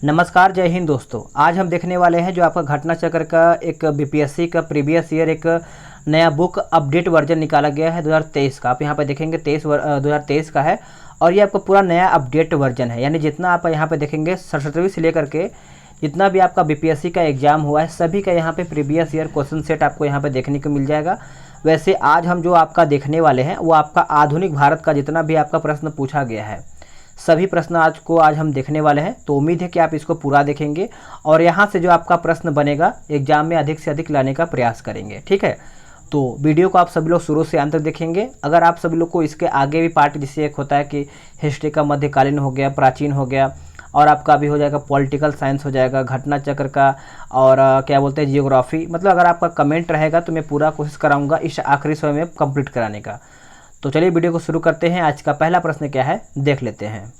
नमस्कार, जय हिंद दोस्तों। आज हम देखने वाले हैं जो आपका घटना चक्र का एक बीपीएससी का प्रीवियस ईयर एक नया बुक अपडेट वर्जन निकाला गया है 2023 का। आप यहाँ पे देखेंगे 2023 का है और ये आपका पूरा नया अपडेट वर्जन है। यानी जितना आप यहाँ पे देखेंगे 77वीं से लेकर के जितना भी आपका बीपीएससी का एग्जाम हुआ है सभी का यहाँ पे प्रीवियस ईयर क्वेश्चन सेट आपको यहाँ पे देखने को मिल जाएगा। वैसे आज हम जो आपका देखने वाले हैं वो आपका आधुनिक भारत का जितना भी आपका प्रश्न पूछा गया है सभी प्रश्न आज हम देखने वाले हैं। तो उम्मीद है कि आप इसको पूरा देखेंगे और यहाँ से जो आपका प्रश्न बनेगा एग्जाम में अधिक से अधिक लाने का प्रयास करेंगे। ठीक है, तो वीडियो को आप सभी लोग शुरू से अंत तक देखेंगे। अगर आप सभी लोग को इसके आगे भी पार्ट जिससे एक होता है कि हिस्ट्री का मध्यकालीन हो गया, प्राचीन हो गया और आपका भी हो जाएगा पॉलिटिकल साइंस हो जाएगा, घटना चक्र का और क्या बोलते हैं जियोग्राफी, मतलब अगर आपका कमेंट रहेगा तो मैं पूरा कोशिश कराऊंगा इस आखिरी समय में कंप्लीट कराने का। तो चलिए वीडियो को शुरू करते हैं। आज का पहला प्रश्न क्या है देख लेते हैं।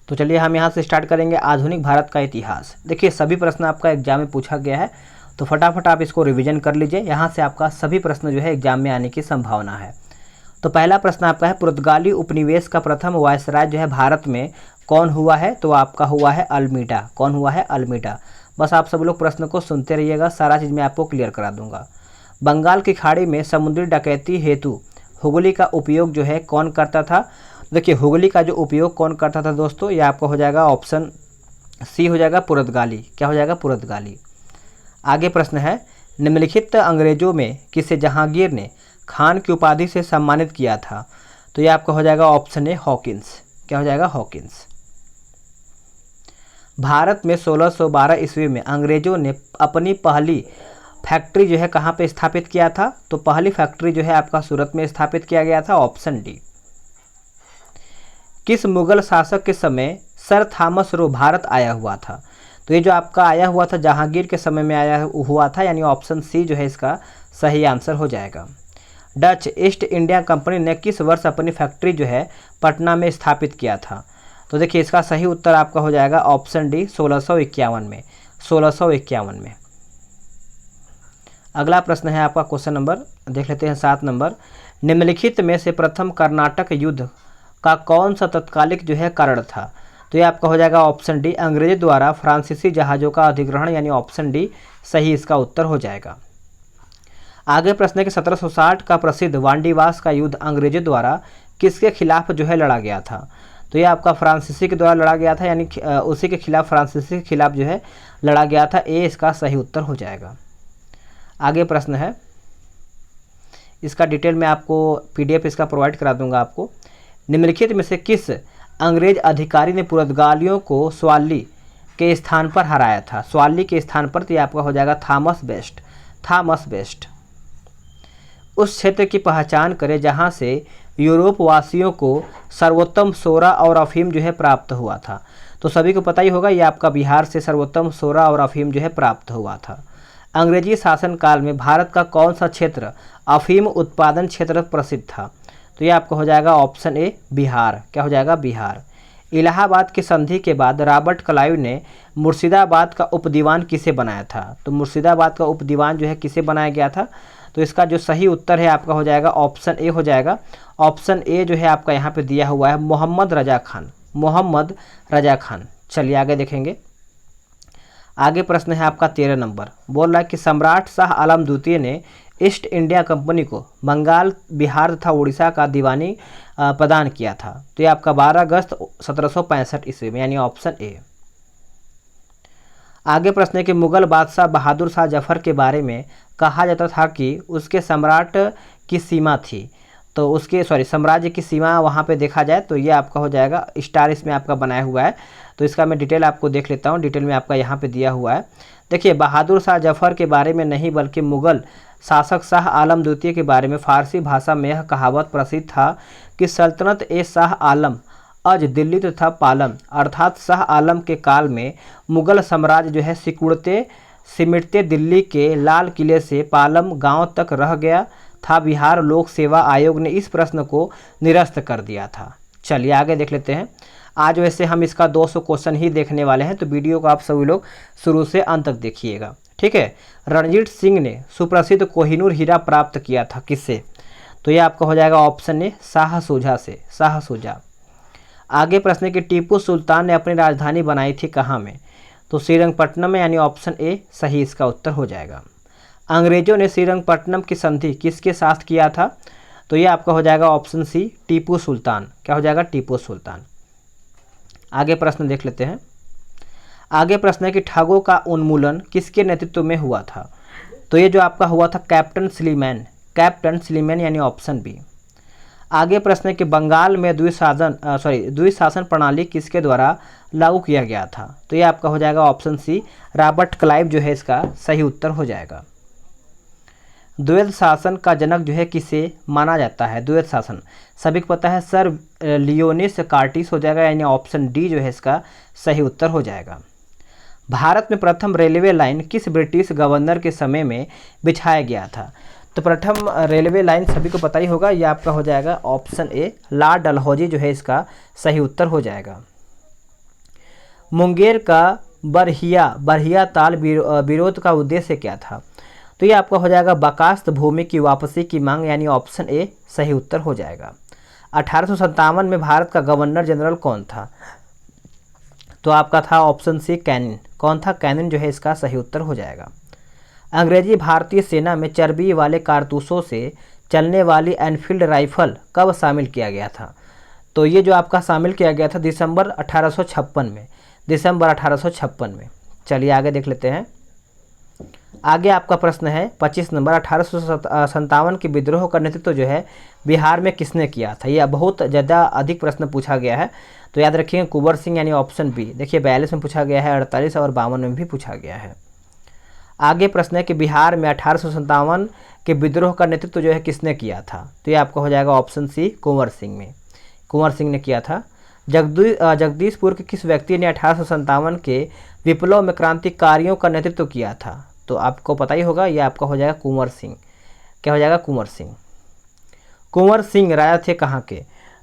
तो चलिए हम यहाँ से स्टार्ट करेंगे आधुनिक भारत का इतिहास। देखिए सभी प्रश्न आपका एग्जाम में पूछा गया है तो फटाफट आप इसको रिवीजन कर लीजिए। यहाँ से आपका सभी प्रश्न जो है एग्जाम में आने की संभावना है। तो पहला प्रश्न आपका है पुर्तगाली उपनिवेश का प्रथम वायसराय जो है भारत में कौन हुआ है? तो आपका हुआ है अल्मीडा। कौन हुआ है? अल्मीडा। बस आप सब लोग प्रश्न को सुनते रहिएगा, सारा चीज़ मैं आपको क्लियर करा दूंगा। बंगाल की खाड़ी में समुद्री डकैती हेतु हुगली का उपयोग जो है कौन करता था? देखिए हुगली का जो उपयोग कौन करता था दोस्तों, ये आपका हो जाएगा ऑप्शन सी हो जाएगा पुर्तगाली। क्या हो जाएगा? पुर्तगाली। आगे प्रश्न है निम्नलिखित अंग्रेजों में किसे जहांगीर ने खान की उपाधि से सम्मानित किया था? तो ये आपका हो जाएगा ऑप्शन ए हॉकिंस। क्या हो जाएगा? हॉकिंस। भारत में 1612 ईस्वी में अंग्रेजों ने अपनी पहली फैक्ट्री जो है कहाँ पे स्थापित किया था? तो पहली फैक्ट्री जो है आपका सूरत में स्थापित किया गया था। Option D. किस मुगल शासक के समय सर थॉमस रो भारत आया हुआ था? तो ये जो आपका आया हुआ था जहांगीर के समय में आया हुआ था, यानी ऑप्शन सी जो है इसका सही आंसर हो जाएगा। डच ईस्ट इंडिया कंपनी ने किस वर्ष अपनी फैक्ट्री जो है पटना में स्थापित किया था? तो देखिए इसका सही उत्तर आपका हो जाएगा ऑप्शन डी 1651 में। 1651 में। अगला प्रश्न है आपका क्वेश्चन नंबर देख लेते हैं 7 नंबर। निम्नलिखित में से प्रथम कर्नाटक युद्ध का कौन सा तत्कालिक जो है कारण था? तो ये आपका हो जाएगा ऑप्शन डी अंग्रेजों द्वारा फ्रांसीसी जहाज़ों का अधिग्रहण, यानी ऑप्शन डी सही इसका उत्तर हो जाएगा। आगे प्रश्न है कि 1760 का प्रसिद्ध वांडीवास का युद्ध अंग्रेजों द्वारा किसके खिलाफ जो है लड़ा गया था? तो ये आपका फ्रांसीसी के द्वारा लड़ा गया था, यानी उसी के खिलाफ फ्रांसीसी के खिलाफ जो है लड़ा गया था। ए इसका सही उत्तर हो जाएगा। आगे प्रश्न है, इसका डिटेल में आपको पीडीएफ इसका प्रोवाइड करा दूंगा आपको। निम्नलिखित में से किस अंग्रेज अधिकारी ने पुर्तगालियों को स्वाली के स्थान पर हराया था? स्वाली के स्थान पर तो ये आपका हो जाएगा थॉमस बेस्ट। Thomas best. उस क्षेत्र की पहचान करें जहां से यूरोप वासियों को सर्वोत्तम सोरा और अफीम जो है प्राप्त हुआ था। तो सभी को पता ही होगा ये आपका बिहार से सर्वोत्तम सोरा और अफीम जो है प्राप्त हुआ था। अंग्रेजी शासनकाल में भारत का कौन सा क्षेत्र अफीम उत्पादन क्षेत्र प्रसिद्ध था? तो ये आपका हो जाएगा ऑप्शन ए बिहार। क्या हो जाएगा? बिहार। इलाहाबाद की संधि के बाद रॉबर्ट क्लाइव ने मुर्शिदाबाद का उपदीवान किसे बनाया था? तो मुर्शिदाबाद का उपदीवान जो है किसे बनाया गया था? तो इसका जो सही उत्तर है आपका हो जाएगा ऑप्शन ए हो जाएगा। ऑप्शन ए जो है आपका यहाँ पे दिया हुआ है मोहम्मद रजा खान। मोहम्मद रजा खान। चलिए आगे देखेंगे। आगे प्रश्न है आपका 13 नंबर। बोल रहा है कि सम्राट शाह आलम द्वितीय ने ईस्ट इंडिया कंपनी को बंगाल, बिहार तथा उड़ीसा का दीवानी प्रदान किया था। तो ये आपका 12 अगस्त 1765 ईस्वी में, यानी ऑप्शन ए। आगे प्रश्न है कि मुगल बादशाह बहादुर शाह जफर के बारे में कहा जाता था कि उसके सम्राट की सीमा थी। तो उसके साम्राज्य की सीमा वहाँ पे देखा जाए तो ये आपका हो जाएगा स्टार इसमें आपका बनाया हुआ है। तो इसका मैं डिटेल आपको देख लेता हूँ। डिटेल में आपका यहाँ पे दिया हुआ है। देखिए बहादुर शाह जफर के बारे में नहीं बल्कि मुगल शासक शाह आलम द्वितीय के बारे में फारसी भाषा में यह कहावत प्रसिद्ध था कि सल्तनत ए शाह आलम अज दिल्ली तथा पालम, अर्थात शाह आलम के काल में मुगल साम्राज्य जो है सिमटते दिल्ली के लाल किले से पालम गांव तक रह गया था। बिहार लोक सेवा आयोग ने इस प्रश्न को निरस्त कर दिया था। चलिए आगे देख लेते हैं। आज वैसे हम इसका 200 क्वेश्चन ही देखने वाले हैं, तो वीडियो को आप सभी लोग शुरू से अंत तक देखिएगा। ठीक है। रणजीत सिंह ने सुप्रसिद्ध कोहिनूर हीरा प्राप्त किया था किससे? तो ये आपका हो जाएगा ऑप्शन ए शाह शुजा से। शाह शुजा। आगे प्रश्न है कि टीपू सुल्तान ने अपनी राजधानी बनाई थी कहाँ में? तो श्रीरंगपट्टनम में, यानी ऑप्शन ए सही इसका उत्तर हो जाएगा। अंग्रेजों ने श्रीरंगपट्टनम की संधि किसके साथ किया था? तो ये आपका हो जाएगा ऑप्शन सी टीपू सुल्तान। क्या हो जाएगा? टीपू सुल्तान। आगे प्रश्न देख लेते हैं। आगे प्रश्न है कि ठगों का उन्मूलन किसके नेतृत्व में हुआ था? तो ये जो आपका हुआ था कैप्टन स्लीमैन, यानी ऑप्शन बी। आगे प्रश्न है कि बंगाल में द्विशासन प्रणाली किसके द्वारा लागू किया गया था? तो ये आपका हो जाएगा ऑप्शन सी रॉबर्ट क्लाइव जो है इसका सही उत्तर हो जाएगा। द्वैध शासन का जनक जो है किसे माना जाता है? द्वैध शासन सभी को पता है, सर लियोनिस कार्टिस हो जाएगा, यानी ऑप्शन डी जो है इसका सही उत्तर हो जाएगा। भारत में प्रथम रेलवे लाइन किस ब्रिटिश गवर्नर के समय में बिछाया गया था? तो प्रथम रेलवे लाइन सभी को पता ही होगा, यह आपका हो जाएगा ऑप्शन ए लॉर्ड डलहौजी जो है इसका सही उत्तर हो जाएगा। मुंगेर का बरहिया ताल विरोध का उद्देश्य क्या था? तो ये आपका हो जाएगा बकास्त भूमि की वापसी की मांग, यानी ऑप्शन ए सही उत्तर हो जाएगा। 1857 में भारत का गवर्नर जनरल कौन था? तो आपका था ऑप्शन सी कैनिन। कौन था? कैनिन जो है इसका सही उत्तर हो जाएगा। अंग्रेजी भारतीय सेना में चर्बी वाले कारतूसों से चलने वाली एनफील्ड राइफल कब शामिल किया गया था? तो ये जो आपका शामिल किया गया था दिसंबर 1856 में, दिसंबर 1856 में। चलिए आगे देख लेते हैं। आगे आपका प्रश्न है 25 नंबर, 1857 के विद्रोह का नेतृत्व जो है बिहार में किसने किया था? यह बहुत ज़्यादा अधिक प्रश्न पूछा गया है, तो याद रखिए कुंवर सिंह, यानी ऑप्शन बी। देखिए 42 में पूछा गया है, 48 और 52 में भी पूछा गया है। आगे प्रश्न है कि बिहार में 1857 के विद्रोह का नेतृत्व जो है किसने किया था? तो ये आपका हो जाएगा ऑप्शन सी कुंवर सिंह में, कुंवर सिंह ने किया था। जगदीशपुर के किस व्यक्ति ने 1857 के विप्लव में क्रांतिकारियों का नेतृत्व किया था? तो आपको पता ही होगा, ये आपका हो जाएगा कुंवर सिंह। क्या हो जाएगा? कुंवर सिंह। कुंवर सिंह राजा थे कहाँ के?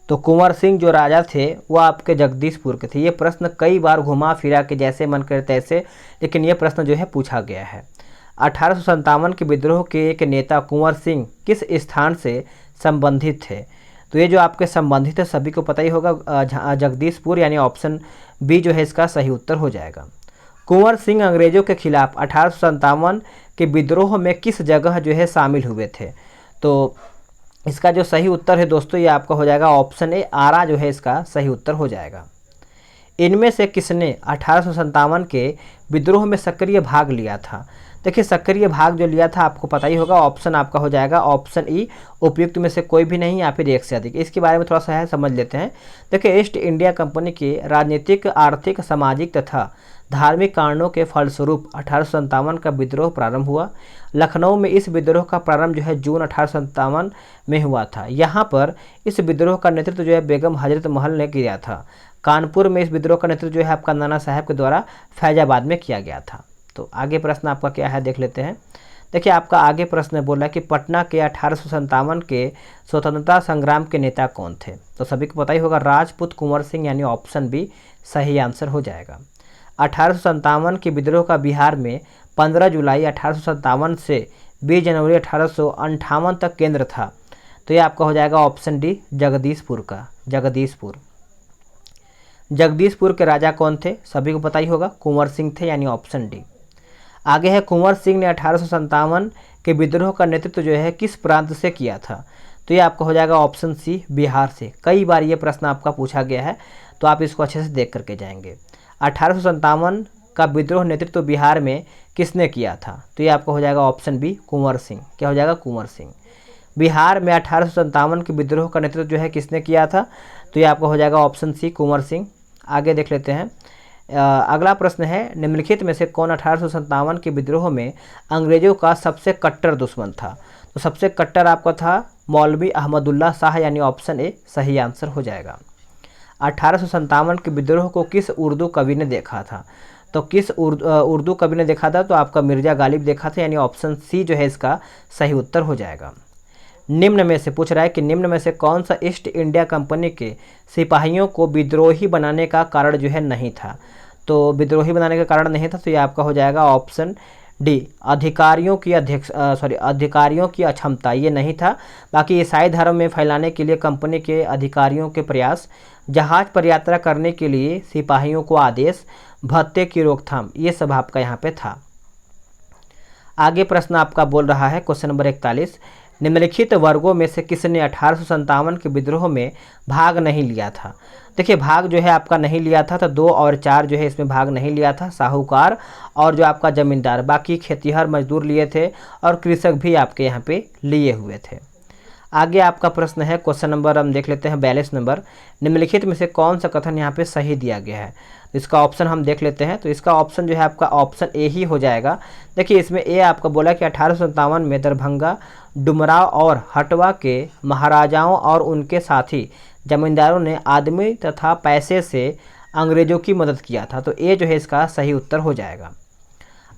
तो कुंवर सिंह जो राजा थे वो आपके जगदीशपुर के थे। ये प्रश्न कई बार घुमा फिरा के जैसे मन करे तैसे, लेकिन ये प्रश्न जो है पूछा गया है। 1857 के विद्रोह के एक नेता कुंवर सिंह किस स्थान से संबंधित थे? तो ये जो आपके संबंधित है सभी को पता ही होगा, जगदीशपुर, यानी ऑप्शन बी जो है इसका सही उत्तर हो जाएगा। कुंवर सिंह अंग्रेजों के खिलाफ 1857 के विद्रोह में किस जगह जो है शामिल हुए थे? तो इसका जो सही उत्तर है दोस्तों ये आपका हो जाएगा ऑप्शन ए आरा जो है इसका सही उत्तर हो जाएगा। इनमें से किसने 1857 के विद्रोह में सक्रिय भाग लिया था? देखिए सक्रिय भाग जो लिया था आपको पता ही होगा, ऑप्शन आपका हो जाएगा ऑप्शन ई उपयुक्त में से कोई भी नहीं या फिर एक से अधिक। इसके बारे में थोड़ा सा है समझ लेते हैं। देखिए ईस्ट इंडिया कंपनी के राजनीतिक, आर्थिक, सामाजिक तथा धार्मिक कारणों के फलस्वरूप 1857 का विद्रोह प्रारंभ हुआ। लखनऊ में इस विद्रोह का प्रारंभ जो है जून 1857 में हुआ था। यहाँ पर इस विद्रोह का नेतृत्व जो है बेगम हजरत महल ने किया था। कानपुर में इस विद्रोह का नेतृत्व जो है आपका नाना साहब के द्वारा फैजाबाद में किया गया था। तो आगे प्रश्न आपका क्या है देख लेते हैं। देखिए आपका आगे प्रश्न बोल रहा है कि पटना के 1857 के स्वतंत्रता संग्राम के नेता कौन थे? तो सभी को पता ही होगा राजपूत कुंवर सिंह, यानी ऑप्शन बी सही आंसर हो जाएगा। 1857 के विद्रोह का बिहार में 15 जुलाई 1857 से 20 जनवरी 1858 तक केंद्र था। तो ये आपका हो जाएगा ऑप्शन डी जगदीशपुर का, जगदीशपुर। जगदीशपुर के राजा कौन थे? सभी को पता ही होगा कुंवर सिंह थे, यानी ऑप्शन डी। आगे है कुंवर सिंह ने 1857 के विद्रोह का नेतृत्व जो है किस प्रांत से किया था? तो ये आपका हो जाएगा ऑप्शन सी बिहार से। कई बार ये प्रश्न आपका पूछा गया है, तो आप इसको अच्छे से देख करके जाएंगे। 1857 का विद्रोह नेतृत्व बिहार में किसने किया था? तो ये आपका हो जाएगा ऑप्शन बी कुंवर सिंह। क्या हो जाएगा? कुंवर सिंह। बिहार में 1857 के विद्रोह का नेतृत्व जो है किसने किया था? तो ये आपका हो जाएगा ऑप्शन सी कुंवर सिंह। आगे देख लेते हैं। अगला प्रश्न है निम्नलिखित में से कौन 1857 के विद्रोह में अंग्रेजों का सबसे कट्टर दुश्मन था? तो सबसे कट्टर आपका था मौलवी अहमदुल्ला शाह, यानी ऑप्शन ए सही आंसर हो जाएगा। 1857 के विद्रोह को किस उर्दू कवि ने देखा था? तो किस उर्दू कवि ने देखा था? तो आपका मिर्जा गालिब देखा था, यानी ऑप्शन सी जो है इसका सही उत्तर हो जाएगा। निम्न में से पूछ रहा है कि निम्न में से कौन सा ईस्ट इंडिया कंपनी के सिपाहियों को विद्रोही बनाने का कारण जो है नहीं था? तो विद्रोही बनाने का कारण नहीं था, तो ये आपका हो जाएगा ऑप्शन डी अधिकारियों की अक्षमता, ये नहीं था। बाकी ईसाई धर्म में फैलाने के लिए कंपनी के अधिकारियों के प्रयास, जहाज पर यात्रा करने के लिए सिपाहियों को आदेश, भत्ते की रोकथाम, ये सब आपका यहाँ पे था। आगे प्रश्न आपका बोल रहा है क्वेश्चन नंबर 41, निम्नलिखित वर्गों में से किसने 1857 के विद्रोह में भाग नहीं लिया था। देखिए भाग जो है आपका नहीं लिया था, तो 2 और 4 जो है इसमें भाग नहीं लिया था, साहूकार और जो आपका जमींदार, बाकी खेतिहर मजदूर लिए थे और कृषक भी आपके यहाँ पे लिए हुए थे। आगे आपका प्रश्न है क्वेश्चन नंबर हम देख लेते हैं 42 नंबर, निम्नलिखित में से कौन सा कथन यहाँ पे सही दिया गया है। इसका ऑप्शन हम देख लेते हैं, तो इसका ऑप्शन जो है आपका ऑप्शन ए ही हो जाएगा। देखिए इसमें ए आपका बोला कि 1857 में दरभंगा, डुमराव और हटवा के महाराजाओं और उनके साथी जमींदारों ने आदमी तथा पैसे से अंग्रेजों की मदद किया था, तो ए जो है इसका सही उत्तर हो जाएगा।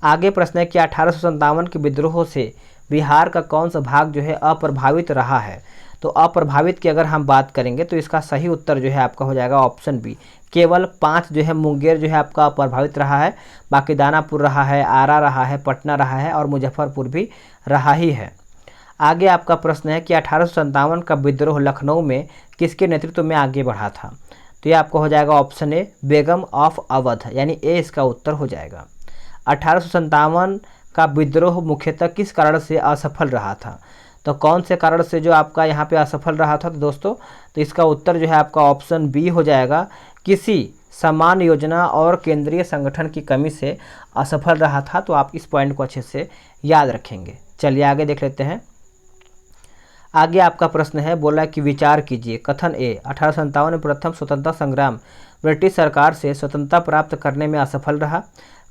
आगे प्रश्न है कि 1857 के विद्रोह से बिहार का कौन सा भाग जो है अप्रभावित रहा है। तो अप्रभावित की अगर हम बात करेंगे तो इसका सही उत्तर जो है आपका हो जाएगा ऑप्शन बी, केवल 5 जो है मुंगेर जो है आपका अप्रभावित रहा है, बाकी दानापुर रहा है, आरा रहा है, पटना रहा है और मुजफ्फरपुर भी रहा ही है। आगे आपका प्रश्न है कि 1857 का विद्रोह लखनऊ में किसके नेतृत्व में आगे बढ़ा था। तो ये आपका हो जाएगा option A, Begum of Awadh, यानी ए इसका उत्तर हो जाएगा। 1857 का विद्रोह मुख्यतः किस कारण से असफल रहा था। तो कौन से कारण से जो आपका यहाँ पे असफल रहा था, तो दोस्तों तो इसका उत्तर जो है आपका ऑप्शन बी हो जाएगा, किसी समान योजना और केंद्रीय संगठन की कमी से असफल रहा था। तो आप इस पॉइंट को अच्छे से याद रखेंगे। चलिए आगे देख लेते हैं। आगे आपका प्रश्न है, बोला कि विचार कीजिए। कथन ए, 1857 में प्रथम स्वतंत्रता संग्राम ब्रिटिश सरकार से स्वतंत्रता प्राप्त करने में असफल रहा।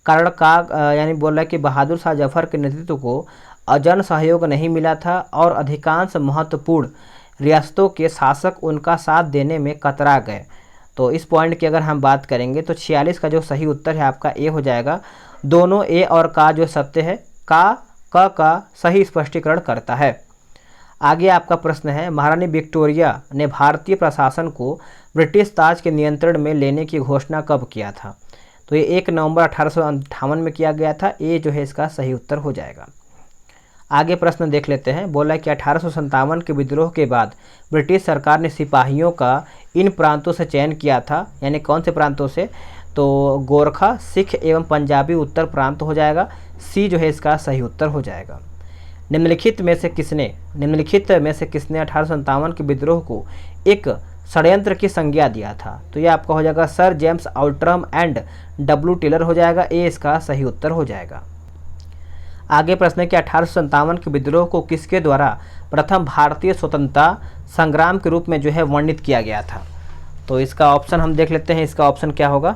कारण का यानी बोला कि बहादुर शाह जफर के नेतृत्व को जन सहयोग नहीं मिला था और अधिकांश महत्वपूर्ण रियासतों के शासक उनका साथ देने में कतरा गए। तो इस पॉइंट की अगर हम बात करेंगे तो 46 का जो सही उत्तर है आपका ए हो जाएगा। दोनों ए और का जो सत्य है, का सही स्पष्टीकरण करता है। आगे आपका प्रश्न है, महारानी विक्टोरिया ने भारतीय प्रशासन को ब्रिटिश ताज के नियंत्रण में लेने की घोषणा कब किया था। तो ये 1 नवंबर 1858 में किया गया था। ए जो है इसका सही उत्तर हो जाएगा। आगे प्रश्न देख लेते हैं। बोला कि 1857 के विद्रोह के बाद ब्रिटिश सरकार ने सिपाहियों का इन प्रांतों से चयन किया था, यानी कौन से प्रांतों से, तो गोरखा, सिख एवं पंजाबी उत्तर प्रांत हो जाएगा। सी जो है इसका सही उत्तर हो जाएगा। निम्नलिखित में से किसने 1857 के विद्रोह को एक षड्यंत्र की संज्ञा दिया था। तो ये आपका हो जाएगा sir James Outram and W Taylor हो जाएगा। ए इसका सही उत्तर हो जाएगा। आगे प्रश्न है कि 1857 के विद्रोह को किसके द्वारा प्रथम भारतीय स्वतंत्रता संग्राम के रूप में जो है वर्णित किया गया था। तो इसका ऑप्शन हम देख लेते हैं। इसका ऑप्शन क्या होगा,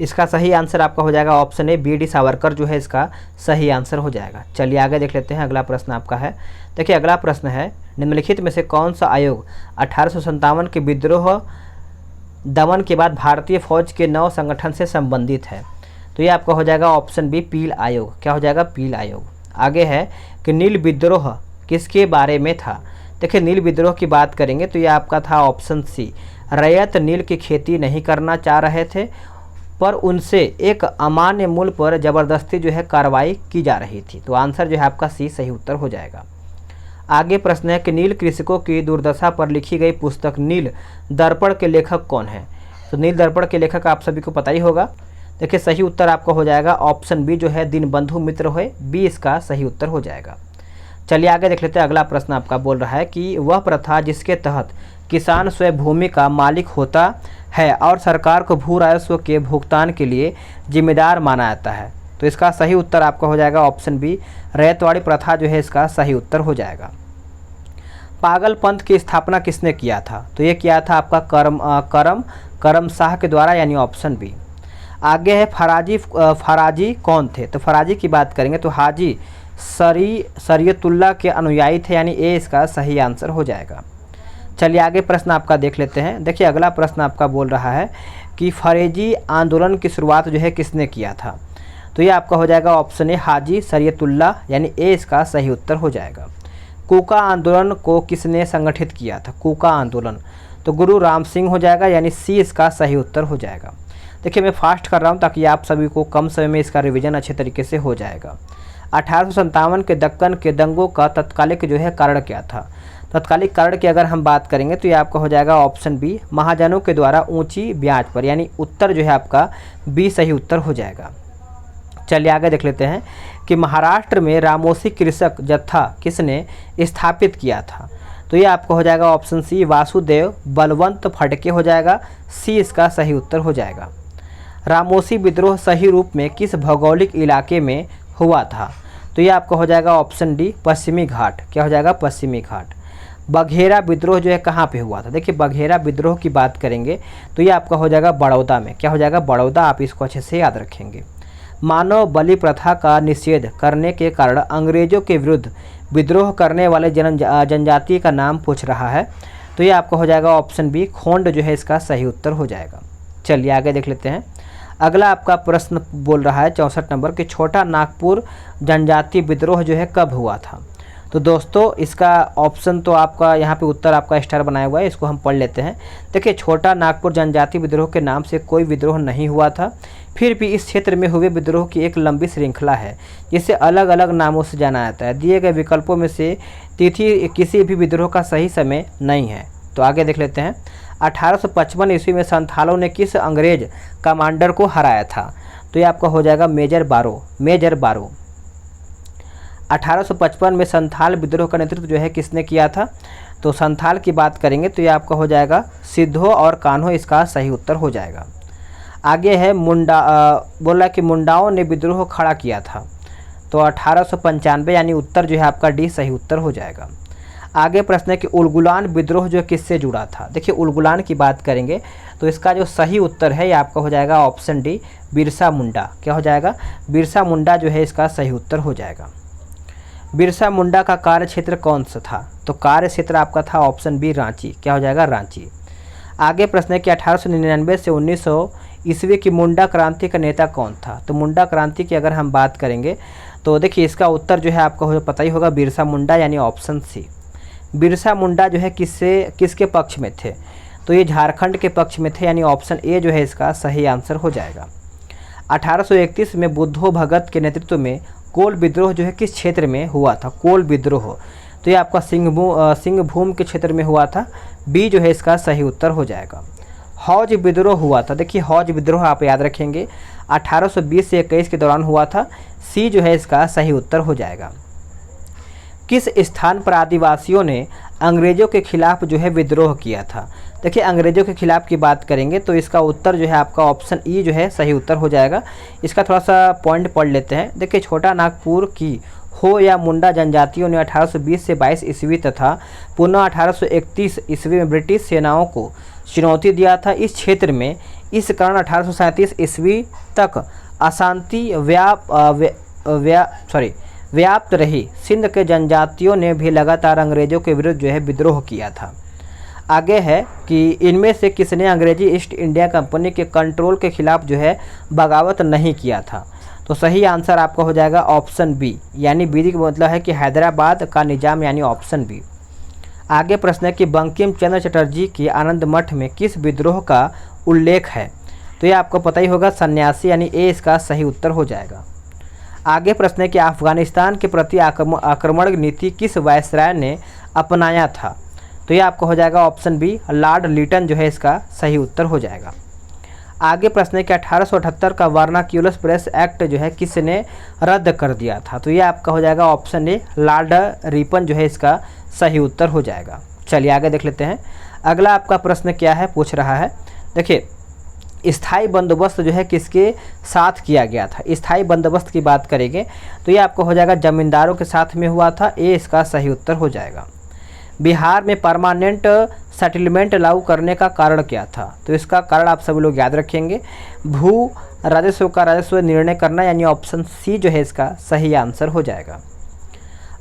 इसका सही आंसर आपका हो जाएगा option A, B D Savarkar जो है इसका सही आंसर हो जाएगा। चलिए आगे देख लेते हैं। अगला प्रश्न आपका है, देखिए अगला प्रश्न है, निम्नलिखित में से कौन सा आयोग 1857 के विद्रोह दमन के बाद भारतीय फौज के नव संगठन से संबंधित है। तो ये आपका हो जाएगा ऑप्शन बी, पील आयोग। क्या हो जाएगा, पील आयोग। आगे है कि नील विद्रोह किसके बारे में था। देखिए नील विद्रोह की बात करेंगे तो ये आपका था ऑप्शन सी, रैयत नील की खेती नहीं करना चाह रहे थे पर उनसे एक अमान्य मूल्य पर ज़बरदस्ती जो है कार्रवाई की जा रही थी। तो आंसर जो है आपका सी सही उत्तर हो जाएगा। आगे प्रश्न है कि नील कृषकों की दुर्दशा पर लिखी गई पुस्तक नील दर्पण के लेखक कौन है। तो नील दर्पण के लेखक आप सभी को पता ही होगा। देखिए सही उत्तर आपका हो जाएगा ऑप्शन बी जो है दीनबंधु मित्र है। बी इसका सही उत्तर हो जाएगा। चलिए आगे देख लेते हैं। अगला प्रश्न आपका बोल रहा है कि वह प्रथा जिसके तहत किसान स्वयं भूमि का मालिक होता है और सरकार को भू राजस्व के भुगतान के लिए जिम्मेदार माना जाता है। तो इसका सही उत्तर आपका हो जाएगा ऑप्शन बी, रैयतवाड़ी प्रथा जो है इसका सही उत्तर हो जाएगा। पागल पंथ की स्थापना किसने किया था। तो ये किया था आपका करम शाह के द्वारा, यानी ऑप्शन बी। आगे है फराजी कौन थे। तो फराजी की बात करेंगे तो हाजी शरीयतुल्लाह के अनुयायी थे, यानी ए इसका सही आंसर हो जाएगा। चलिए आगे प्रश्न आपका देख लेते हैं। देखिए अगला प्रश्न आपका बोल रहा है कि फरेजी आंदोलन की शुरुआत जो है किसने किया था। तो ये आपका हो जाएगा ऑप्शन ए, हाजी शरीयतुल्लाह, यानी ए इसका सही उत्तर हो जाएगा। कूका आंदोलन को किसने संगठित किया था। कूका आंदोलन, तो गुरु राम सिंह हो जाएगा, यानी सी इसका सही उत्तर हो जाएगा। देखिए मैं फास्ट कर रहा हूँ ताकि आप सभी को कम समय में इसका रिवीजन अच्छे तरीके से हो जाएगा। 1857 के दक्कन के दंगों का तत्कालिक जो है कारण क्या था? तत्कालिक कारण की अगर हम बात करेंगे तो ये आपका हो जाएगा ऑप्शन बी, महाजनों के द्वारा ऊंची ब्याज पर, यानी उत्तर जो है आपका बी सही उत्तर हो जाएगा। चलिए आगे देख लेते हैं कि महाराष्ट्र में रामोसी कृषक जत्था किसने स्थापित किया था? तो ये आपका हो जाएगा ऑप्शन सी, वासुदेव बलवंत फडके हो जाएगा, सी इसका सही उत्तर हो जाएगा। रामोसी विद्रोह सही रूप में किस भौगोलिक इलाके में हुआ था? तो ये आपका हो जाएगा ऑप्शन डी, पश्चिमी घाट। क्या हो जाएगा? पश्चिमी घाट। बघेरा विद्रोह जो है कहाँ पे हुआ था? देखिए बघेरा विद्रोह की बात करेंगे तो ये आपका हो जाएगा बड़ौदा में। क्या हो जाएगा? बड़ौदा। आप इसको अच्छे से याद रखेंगे। मानव बलि प्रथा का निषेध करने के कारण अंग्रेजों के विरुद्ध विद्रोह करने वाले जनजाति का नाम पूछ रहा है। तो ये आपका हो जाएगा ऑप्शन बी, खोंड जो है इसका सही उत्तर हो जाएगा। चलिए आगे देख लेते हैं। अगला आपका प्रश्न बोल रहा है 64 नंबर कि छोटा नागपुर जनजाति विद्रोह जो है कब हुआ था? तो दोस्तों इसका ऑप्शन तो आपका यहाँ पे उत्तर आपका स्टार बनाया हुआ है, इसको हम पढ़ लेते हैं। देखिए छोटा नागपुर जनजाति विद्रोह के नाम से कोई विद्रोह नहीं हुआ था, फिर भी इस क्षेत्र में हुए विद्रोह की एक लंबी श्रृंखला है जिसे अलग अलग नामों से जाना जाता है। दिए गए विकल्पों में से तिथि किसी भी विद्रोह का सही समय नहीं है। तो आगे देख लेते हैं। 1855 ईस्वी में संथालों ने किस अंग्रेज कमांडर को हराया था? तो ये आपका हो जाएगा मेजर बारो। मेजर बारो। 1855 में संथाल विद्रोह का नेतृत्व जो है किसने किया था? तो संथाल की बात करेंगे तो ये आपका हो जाएगा सिद्धो और कान्हो, इसका सही उत्तर हो जाएगा। आगे है बोला कि मुंडाओं ने विद्रोह खड़ा किया था। तो 1895 यानी उत्तर जो है आपका डी सही उत्तर हो जाएगा। आगे प्रश्न है कि उलगुलान विद्रोह जो किससे जुड़ा था? देखिए उलगुलान की बात करेंगे तो इसका जो सही उत्तर है ये आपका हो जाएगा ऑप्शन डी, बिरसा मुंडा। क्या हो जाएगा? बिरसा मुंडा जो है इसका सही उत्तर हो जाएगा। बिरसा मुंडा का कार्य क्षेत्र कौन सा था? तो कार्य क्षेत्र आपका था ऑप्शन बी, रांची। क्या हो जाएगा? रांची। आगे प्रश्न है कि 1899 से 1900 ईस्वी की मुंडा क्रांति का नेता कौन था? तो मुंडा क्रांति की अगर हम बात करेंगे तो देखिए इसका उत्तर जो है आपको पता ही होगा, बिरसा मुंडा, यानी ऑप्शन सी। बिरसा मुंडा जो है किसके पक्ष में थे? तो ये झारखंड के पक्ष में थे, यानी ऑप्शन ए जो है इसका सही आंसर हो जाएगा। 1831 में बुद्धो भगत के नेतृत्व में कोल विद्रोह जो है किस क्षेत्र में हुआ था? कोल विद्रोह तो ये आपका सिंहभूम के क्षेत्र में हुआ था। बी जो है इसका सही उत्तर हो जाएगा। हौज विद्रोह हुआ था। देखिए हौज विद्रोह आप याद रखेंगे 1820 से 21 के दौरान हुआ था। सी जो है इसका सही उत्तर हो जाएगा। किस स्थान पर आदिवासियों ने अंग्रेजों के खिलाफ जो है विद्रोह किया था? देखिए अंग्रेजों के खिलाफ की बात करेंगे तो इसका उत्तर जो है आपका ऑप्शन ई जो है सही उत्तर हो जाएगा। इसका थोड़ा सा पॉइंट पढ़ लेते हैं। देखिए छोटा नागपुर की हो या मुंडा जनजातियों ने 1820 से 22 ईस्वी तथा पुनः 1831 ईस्वी में ब्रिटिश सेनाओं को चुनौती दिया था। इस क्षेत्र में इस कारण 1837 ईस्वी तक अशांति व्याप्त रही। सिंध के जनजातियों ने भी लगातार अंग्रेजों के विरुद्ध जो है विद्रोह किया था। आगे है कि इनमें से किसने अंग्रेजी ईस्ट इंडिया कंपनी के कंट्रोल के खिलाफ जो है बगावत नहीं किया था? तो सही आंसर आपका हो जाएगा ऑप्शन बी, यानी बी का मतलब है कि हैदराबाद का निजाम, यानी ऑप्शन बी। आगे प्रश्न है कि बंकिम चंद्र चटर्जी की आनंद मठ में किस विद्रोह का उल्लेख है? तो ये आपको पता ही होगा, सन्यासी, यानी ए इसका सही उत्तर हो जाएगा। आगे प्रश्न है कि अफगानिस्तान के प्रति आक्रमण नीति किस वायसराय ने अपनाया था? तो ये आपको हो जाएगा ऑप्शन बी, लॉर्ड लिटन जो है इसका सही उत्तर हो जाएगा। आगे प्रश्न है कि 1878 का वर्नाक्यूलस प्रेस एक्ट जो है किसने रद्द कर दिया था? तो ये आपका हो जाएगा ऑप्शन ए, लॉर्ड रिपन जो है इसका सही उत्तर हो जाएगा। चलिए आगे देख लेते हैं। अगला आपका प्रश्न क्या है, पूछ रहा है। देखिए स्थायी बंदोबस्त जो है किसके साथ किया गया था? स्थायी बंदोबस्त की बात करेंगे तो ये आपको हो जाएगा जमींदारों के साथ में हुआ था। ए इसका सही उत्तर हो जाएगा। बिहार में परमानेंट सेटलमेंट लागू करने का कारण क्या था? तो इसका कारण आप सभी लोग याद रखेंगे, भू राजस्व का राजस्व निर्णय करना, यानी ऑप्शन सी जो है इसका सही आंसर हो जाएगा।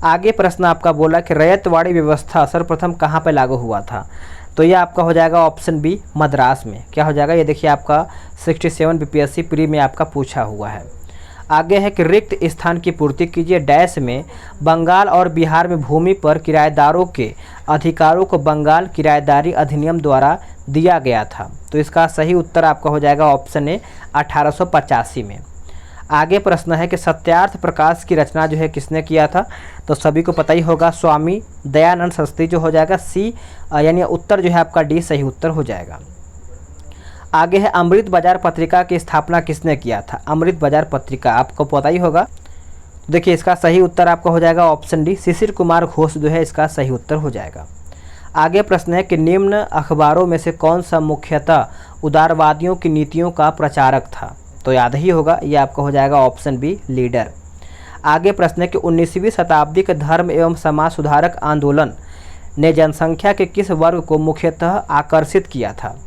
आगे प्रश्न आपका बोला कि रैयतवाड़ी व्यवस्था सर्वप्रथम कहाँ पर लागू हुआ था? तो ये आपका हो जाएगा ऑप्शन बी, मद्रास में। क्या हो जाएगा? ये देखिए आपका 67 बीपीएससी प्री में आपका पूछा हुआ है। आगे है कि रिक्त स्थान की पूर्ति कीजिए। डैश में बंगाल और बिहार में भूमि पर किराएदारों के अधिकारों को बंगाल किराएदारी अधिनियम द्वारा दिया गया था। तो इसका सही उत्तर आपका हो जाएगा ऑप्शन ए 1885 में। आगे प्रश्न है कि सत्यार्थ प्रकाश की रचना जो है किसने किया था, तो सभी को पता ही होगा स्वामी दयानंद सरस्वती जो हो जाएगा सी, यानी उत्तर जो है आपका डी सही उत्तर हो जाएगा। आगे है अमृत बाजार पत्रिका की स्थापना किसने किया था। अमृत बाजार पत्रिका आपको पता ही होगा। देखिए इसका सही उत्तर आपका हो जाएगा ऑप्शन डी शिशिर कुमार घोष जो है इसका सही उत्तर हो जाएगा। आगे प्रश्न है कि निम्न अखबारों में से कौन सा मुख्यतः उदारवादियों की नीतियों का प्रचारक था, तो याद ही होगा, ये आपका हो जाएगा ऑप्शन बी लीडर। आगे प्रश्न है कि 19वीं शताब्दी के धर्म एवं समाज सुधारक आंदोलन ने जनसंख्या के किस वर्ग को मुख्यतः आकर्षित किया था,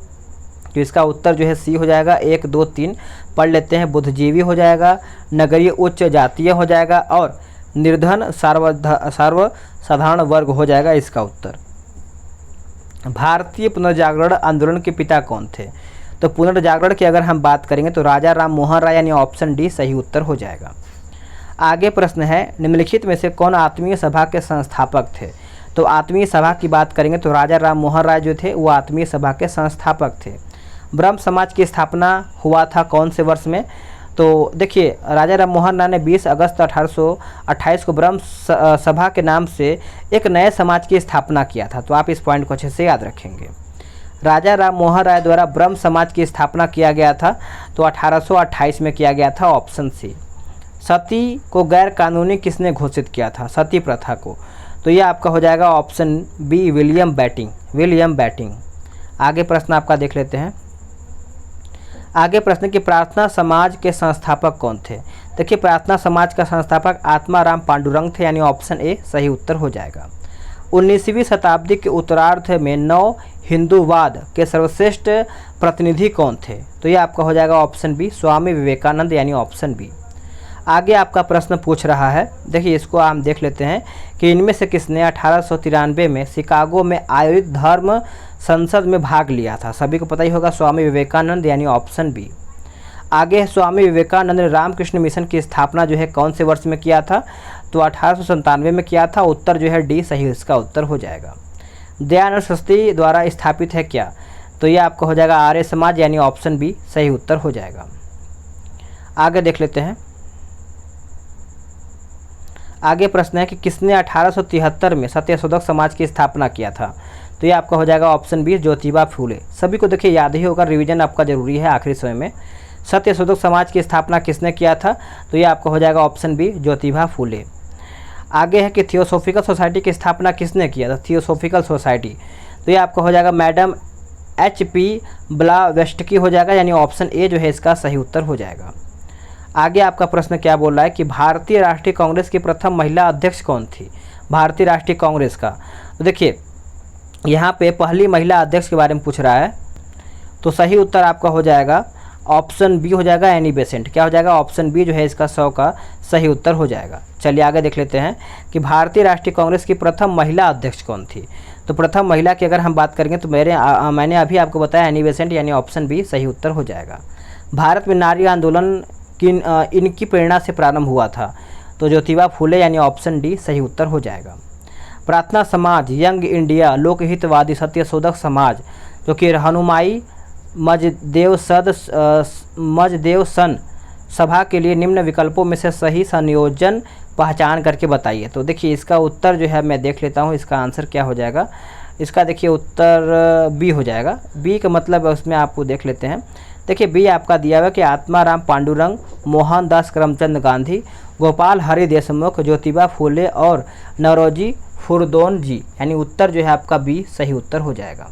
तो इसका उत्तर जो है सी हो जाएगा। 1 2 3 पढ़ लेते हैं। बुद्धिजीवी हो जाएगा, नगरीय उच्च जातीय हो जाएगा और निर्धन सर्वसाधारण वर्ग हो जाएगा इसका उत्तर। भारतीय पुनर्जागरण आंदोलन के पिता कौन थे, तो पुनर्जागरण की अगर हम बात करेंगे तो राजा राम मोहन राय यानी ऑप्शन डी सही उत्तर हो जाएगा। आगे प्रश्न है निम्नलिखित में से कौन आत्मीय सभा के संस्थापक थे, तो आत्मीय सभा की बात करेंगे तो राजा राम मोहन राय जो थे वो आत्मीय सभा के संस्थापक थे। ब्रह्म समाज की स्थापना हुआ था कौन से वर्ष में, तो देखिए राजा राम मोहन राय ने 20 अगस्त 1828 को ब्रह्म सभा के नाम से एक नए समाज की स्थापना किया था। तो आप इस पॉइंट को अच्छे से याद रखेंगे। राजा राम मोहन राय द्वारा ब्रह्म समाज की स्थापना किया गया था, तो 1828 में किया गया था ऑप्शन सी। सती को गैर कानूनी किसने घोषित किया था, सती प्रथा को, तो ये आपका हो जाएगा ऑप्शन बी विलियम बैटिंग। आगे प्रश्न आपका देख लेते हैं। आगे प्रश्न कि प्रार्थना समाज के संस्थापक कौन थे। देखिए प्रार्थना समाज का संस्थापक आत्माराम पांडुरंग थे यानी ऑप्शन ए सही उत्तर हो जाएगा। 19वीं शताब्दी के उत्तरार्ध में नव हिंदूवाद के सर्वश्रेष्ठ प्रतिनिधि कौन थे, तो ये आपका हो जाएगा ऑप्शन बी स्वामी विवेकानंद यानी ऑप्शन बी। आगे आपका प्रश्न पूछ रहा है, देखिए इसको हम देख लेते हैं कि इनमें से किसने 1893 में शिकागो में आयोजित धर्म संसद में भाग लिया था। सभी को पता ही होगा स्वामी विवेकानंद यानी ऑप्शन बी। आगे स्वामी विवेकानंद ने रामकृष्ण मिशन की स्थापना जो है कौन से वर्ष में किया था, तो 1897 में किया था। उत्तर जो है डी सही इसका उत्तर हो जाएगा। दयानंद सरस्वती द्वारा स्थापित है क्या, तो ये आपका हो जाएगा आर्य समाज यानी ऑप्शन बी सही उत्तर हो जाएगा। आगे देख लेते हैं। आगे प्रश्न है कि किसने 1873 में सत्यशोधक समाज की स्थापना किया था, तो ये आपका हो जाएगा ऑप्शन बी ज्योतिबा फूले। सभी को देखिए याद ही होगा, रिवीजन आपका जरूरी है आखिरी समय में। सत्यशोधक समाज की स्थापना किसने किया था, तो ये आपका हो जाएगा ऑप्शन बी ज्योतिबा फूले। आगे है कि थियोसॉफिकल सोसाइटी की स्थापना किसने किया था, थियोसॉफिकल सोसाइटी, तो ये आपका हो जाएगा मैडम HP ब्लावेट्स्की हो जाएगा यानी ऑप्शन ए जो है इसका सही उत्तर हो जाएगा। आगे आपका प्रश्न क्या बोल रहा है कि भारतीय राष्ट्रीय कांग्रेस की प्रथम महिला अध्यक्ष कौन थी, भारतीय राष्ट्रीय कांग्रेस का, तो देखिए यहाँ पे पहली महिला अध्यक्ष के बारे में पूछ रहा है, तो सही उत्तर आपका हो जाएगा ऑप्शन बी हो जाएगा एनी बेसेंट। क्या हो जाएगा ऑप्शन बी जो है इसका 100 का सही उत्तर हो जाएगा। चलिए आगे देख लेते हैं कि भारतीय राष्ट्रीय कांग्रेस की प्रथम महिला अध्यक्ष कौन थी, तो प्रथम महिला की अगर हम बात करेंगे तो मैंने अभी आपको बताया एनी बेसेंट यानी ऑप्शन बी सही उत्तर हो जाएगा। भारत में नारी आंदोलन इनकी प्रेरणा से प्रारंभ हुआ था, तो ज्योतिबा फूले यानी ऑप्शन डी सही उत्तर हो जाएगा। प्रार्थना समाज, यंग इंडिया, लोकहितवादी, सत्यशोधक समाज जो कि रहनुमाई मजदेव सन सभा के लिए निम्न विकल्पों में से सही संयोजन पहचान करके बताइए। तो देखिए इसका उत्तर जो है मैं देख लेता हूँ, इसका आंसर क्या हो जाएगा। इसका देखिए उत्तर बी हो जाएगा। बी का मतलब उसमें आपको देख लेते हैं। देखिए बी आपका दिया हुआ कि आत्माराम पांडुरंग, मोहनदास करमचंद गांधी, गोपाल हरि देशमुख, ज्योतिबा फूले और नौरोजी फुरदौन जी, यानी उत्तर जो है आपका बी सही उत्तर हो जाएगा।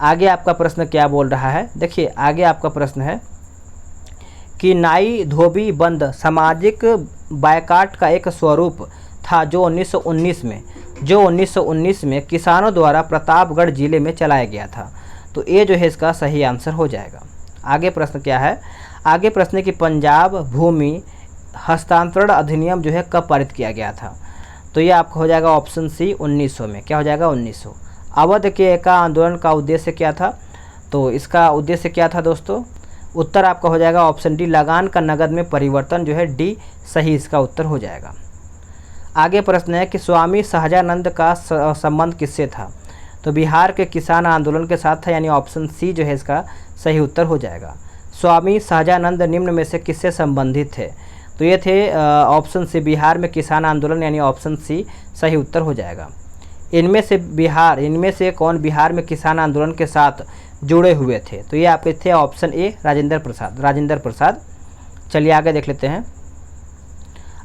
आगे आपका प्रश्न क्या बोल रहा है, देखिए आगे आपका प्रश्न है कि नाई धोबी बंद सामाजिक बायकाट का एक स्वरूप था जो 1919 में किसानों द्वारा प्रतापगढ़ जिले में चलाया गया था, तो ये जो है इसका सही आंसर हो जाएगा। आगे प्रश्न क्या है, आगे प्रश्न कि पंजाब भूमि हस्तांतरण अधिनियम जो है कब पारित किया गया था, तो ये आपका हो जाएगा ऑप्शन सी 1900 में। क्या हो जाएगा 1900। अवध के एका आंदोलन का उद्देश्य क्या था, तो इसका उद्देश्य क्या था दोस्तों, उत्तर आपका हो जाएगा ऑप्शन डी लगान का नगद में परिवर्तन जो है डी सही इसका उत्तर हो जाएगा। आगे प्रश्न है कि स्वामी सहजानंद का संबंध किससे था, तो बिहार के किसान आंदोलन के साथ था, यानी ऑप्शन सी जो है इसका सही उत्तर हो जाएगा। स्वामी सहजानंद निम्न में से किससे संबंधित थे? तो ये थे ऑप्शन सी बिहार में किसान आंदोलन, यानी ऑप्शन सी सही उत्तर हो जाएगा। इनमें से कौन बिहार में किसान आंदोलन के साथ जुड़े हुए थे? तो ये आपके थे ऑप्शन ए राजेंद्र प्रसाद। चलिए आगे देख लेते हैं।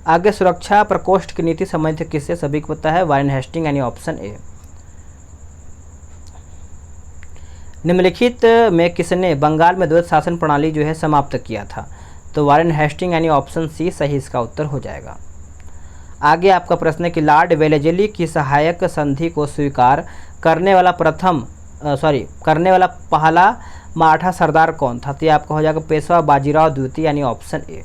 आगे सुरक्षा प्रकोष्ठ की नीति संबंधित किससे? सभी को पता है, वारेन हेस्टिंग, यानी ऑप्शन ए। निम्नलिखित में किसने बंगाल में द्वैत शासन प्रणाली जो है समाप्त किया था? तो वारेन हेस्टिंग, यानी ऑप्शन सी सही इसका उत्तर हो जाएगा। आगे आपका प्रश्न है कि लॉर्ड वेलेजली की सहायक संधि को स्वीकार करने वाला पहला मराठा सरदार कौन था? तो ये आपका हो जाएगा पेशवा बाजीराव द्वितीय, यानी ऑप्शन ए।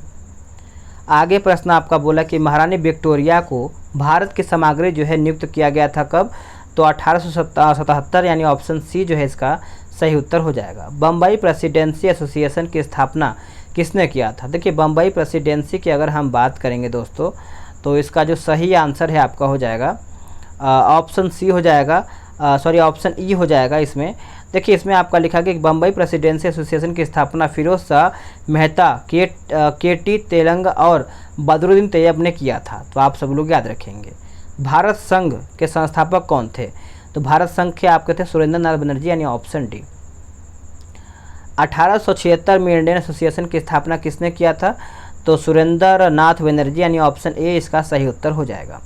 आगे प्रश्न आपका बोला कि महारानी विक्टोरिया को भारत की सामग्री जो है नियुक्त किया गया था कब? तो 1877, यानी ऑप्शन सी जो है इसका सही उत्तर हो जाएगा। बम्बई प्रेसिडेंसी एसोसिएशन की स्थापना किसने किया था? देखिए बम्बई प्रेसिडेंसी की अगर हम बात करेंगे दोस्तों, तो इसका जो सही आंसर है आपका हो जाएगा ऑप्शन सी हो जाएगा, ऑप्शन ई हो जाएगा। इसमें देखिए, इसमें आपका लिखा गया कि बम्बई प्रेसिडेंसी एसोसिएशन की स्थापना फिरोज शाह मेहता, के टी तेलंग और बदरुद्दीन तैयब ने किया था। तो आप सब लोग याद रखेंगे। भारत संघ के संस्थापक कौन थे? तो भारत संघ के आपके थे सुरेंद्र नाथ बनर्जी, यानी ऑप्शन डी। 1876 में इंडियन एसोसिएशन की स्थापना किसने किया था? तो सुरेंद्र नाथ बनर्जी, यानी ऑप्शन ए इसका सही उत्तर हो जाएगा।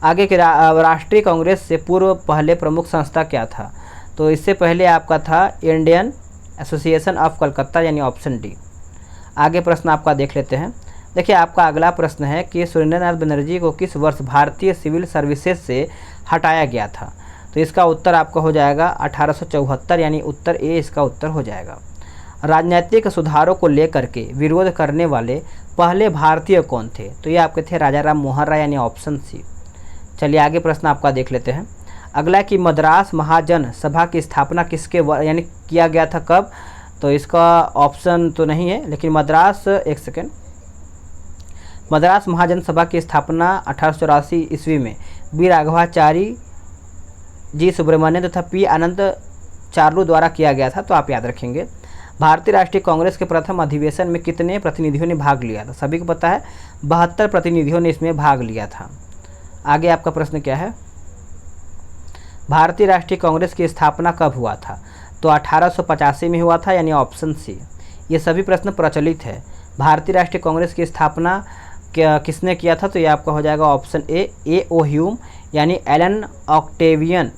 आगे के राष्ट्रीय कांग्रेस से पूर्व पहले प्रमुख संस्था क्या था? तो इससे पहले आपका था इंडियन एसोसिएशन ऑफ कलकत्ता, यानी ऑप्शन डी। आगे प्रश्न आपका देख लेते हैं। देखिए आपका अगला प्रश्न है कि सुरेंद्रनाथ बनर्जी को किस वर्ष भारतीय सिविल सर्विसेज से हटाया गया था? तो इसका उत्तर आपका हो जाएगा 1874, यानी उत्तर ए इसका उत्तर हो जाएगा। राजनीतिक सुधारों को लेकर के विरोध करने वाले पहले भारतीय कौन थे? तो ये आपके थे राजा राम मोहन राय, यानी ऑप्शन सी। चलिए आगे प्रश्न आपका देख लेते हैं। अगला कि मद्रास महाजन सभा की स्थापना किसके यानी किया गया था कब? तो इसका ऑप्शन तो नहीं है, लेकिन मद्रास महाजन सभा की स्थापना 1884 ईस्वी में बी राघवाचारी, जी सुब्रमण्यन तथा पी आनंद चार्लू द्वारा किया गया था। तो आप याद रखेंगे। भारतीय राष्ट्रीय कांग्रेस के प्रथम अधिवेशन में कितने प्रतिनिधियों ने भाग लिया था? सभी को पता है 72 प्रतिनिधियों ने इसमें भाग लिया था। आगे आपका प्रश्न क्या है? भारतीय राष्ट्रीय कांग्रेस की स्थापना कब हुआ था? तो 1885 में हुआ था, यानी ऑप्शन सी। ये सभी प्रश्न प्रचलित है। भारतीय राष्ट्रीय कांग्रेस की स्थापना किसने किया था? तो ये आपका हो जाएगा ऑप्शन ए ओ ह्यूम, यानी एलन ऑक्टेवियन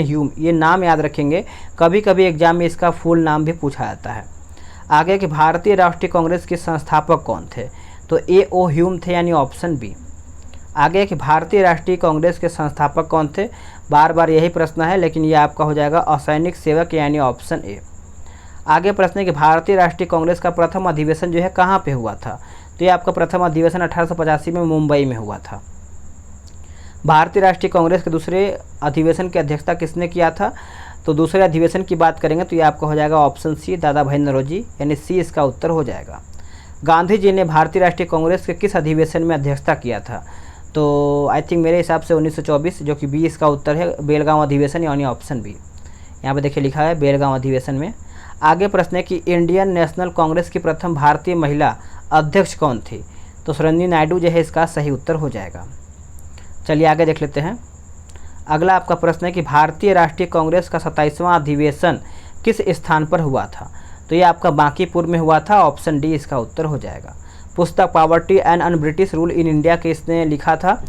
ह्यूम। ये नाम याद रखेंगे, कभी कभी एग्जाम में इसका फुल नाम भी पूछा जाता है। आगे कि भारतीय राष्ट्रीय कांग्रेस के संस्थापक कौन थे? तो ए ओ ह्यूम थे, यानी ऑप्शन बी। आगे कि भारतीय राष्ट्रीय कांग्रेस के संस्थापक कौन थे? बार बार यही प्रश्न है, लेकिन ये आपका हो जाएगा असैनिक सेवक, यानी ऑप्शन ए। आगे प्रश्न है कि भारतीय राष्ट्रीय कांग्रेस का प्रथम अधिवेशन जो है कहाँ पे हुआ था? तो ये आपका प्रथम अधिवेशन 1885 में मुंबई में हुआ था। भारतीय राष्ट्रीय कांग्रेस के दूसरे अधिवेशन की अध्यक्षता किसने किया था? तो दूसरे अधिवेशन की बात करेंगे तो ये आपका हो जाएगा ऑप्शन सी दादा भाई नौरोजी, यानी सी इसका उत्तर हो जाएगा। गांधी जी ने भारतीय राष्ट्रीय कांग्रेस के किस अधिवेशन में अध्यक्षता किया था? तो आई थिंक मेरे हिसाब से 1924, जो कि बी इसका उत्तर है, बेलगांव अधिवेशन, यानी ऑप्शन बी। यहाँ पे देखिए लिखा है बेलगांव अधिवेशन में। आगे प्रश्न है कि इंडियन नेशनल कांग्रेस की प्रथम भारतीय महिला अध्यक्ष कौन थी? तो सरोजिनी नायडू जो है इसका सही उत्तर हो जाएगा। चलिए आगे देख लेते हैं। अगला आपका प्रश्न है कि भारतीय राष्ट्रीय कांग्रेस का 27वां अधिवेशन किस स्थान पर हुआ था? तो ये आपका बांकीपुर में हुआ था, ऑप्शन डी इसका उत्तर हो जाएगा। पुस्तक poverty and un British rule in India किसने लिखा था?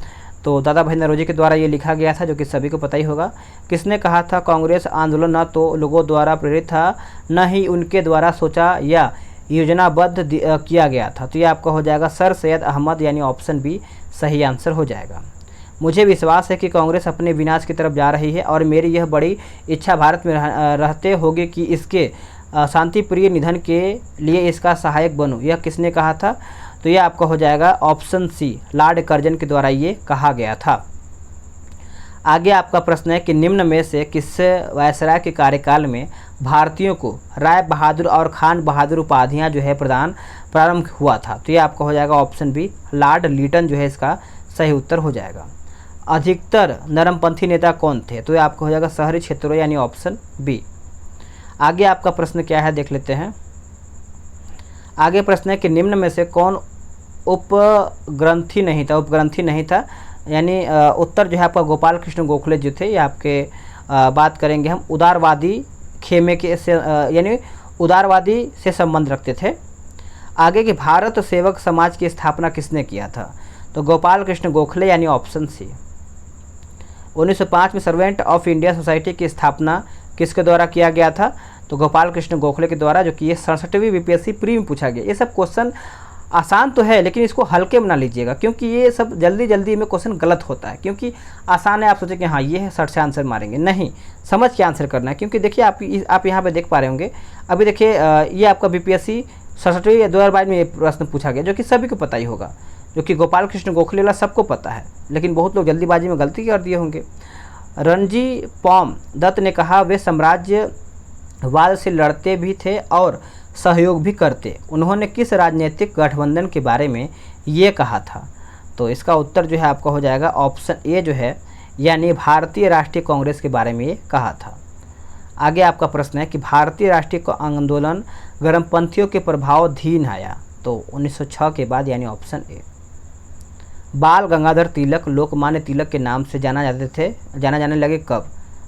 तो दादा भाई नौरोजी के द्वारा ये लिखा गया था, जो कि सभी को पता ही होगा। किसने कहा था कांग्रेस आंदोलन न तो लोगों द्वारा प्रेरित था, न ही उनके द्वारा सोचा या योजनाबद्ध किया गया था? तो ये आपका हो जाएगा सर सैयद अहमद, यानी ऑप्शन बी सही आंसर हो जाएगा। मुझे विश्वास है कि कांग्रेस अपने विनाश की तरफ जा रही है और मेरी यह बड़ी इच्छा भारत में रहते होगी कि इसके शांतिप्रिय निधन के लिए इसका सहायक बनूं। यह किसने कहा था? तो यह आपका हो जाएगा ऑप्शन सी लॉर्ड कर्जन के द्वारा ये कहा गया था। आगे आपका प्रश्न है कि निम्न में से किस वायसराय के कार्यकाल में भारतीयों को राय बहादुर और खान बहादुर उपाधियां जो है प्रारंभ हुआ था? तो ये आपका हो जाएगा ऑप्शन बी लॉर्ड लीटन जो है इसका सही उत्तर हो जाएगा। अधिकतर नरमपंथी नेता कौन थे? तो ये आपका हो जाएगा शहरी क्षेत्रों यानी ऑप्शन बी। आगे आपका प्रश्न क्या है देख लेते हैं। आगे प्रश्न है कि निम्न में से कौन उपग्रंथी नहीं था, यानी उत्तर जो है आपका गोपाल कृष्ण गोखले जो थे, ये आपके बात करेंगे हम उदारवादी खेमे के से यानी उदारवादी से संबंध रखते थे। आगे कि भारत सेवक समाज की स्थापना किसने किया था? तो गोपाल कृष्ण गोखले यानी ऑप्शन सी। 1905 में सर्वेंट ऑफ इंडिया सोसाइटी की स्थापना किसके द्वारा किया गया था? तो गोपाल कृष्ण गोखले के द्वारा, जो कि ये 67वीं बीपीएससी प्री में पूछा गया। ये सब क्वेश्चन आसान तो है, लेकिन इसको हल्के में ना लीजिएगा, क्योंकि ये सब जल्दी में क्वेश्चन गलत होता है। क्योंकि आसान है, आप सोचें कि हाँ ये है 60 से आंसर मारेंगे, नहीं, समझ के आंसर करना है। क्योंकि देखिए आप यहाँ पे देख पा रहे होंगे, अभी देखिए ये आपका बीपीएससी 67वीं 2022 में ये प्रश्न पूछा गया, जो कि सभी को पता ही होगा, जो कि गोपाल कृष्ण गोखले वाला सबको पता है, लेकिन बहुत लोग जल्दीबाजी में गलती कर दिए होंगे। रणजी पॉम दत्त ने कहा वे साम्राज्यवाद से लड़ते भी थे और सहयोग भी करते। उन्होंने किस राजनीतिक गठबंधन के बारे में ये कहा था? तो इसका उत्तर जो है आपका हो जाएगा ऑप्शन ए जो है, यानी भारतीय राष्ट्रीय कांग्रेस के बारे में ये कहा था। आगे आपका प्रश्न है कि भारतीय राष्ट्रीय आंदोलन गर्मपंथियों के प्रभावाधीन आया, तो 1906 के बाद, यानी ऑप्शन ए। बाल गंगाधर तिलक लोकमान्य तिलक के नाम से जाना जाने लगे कब?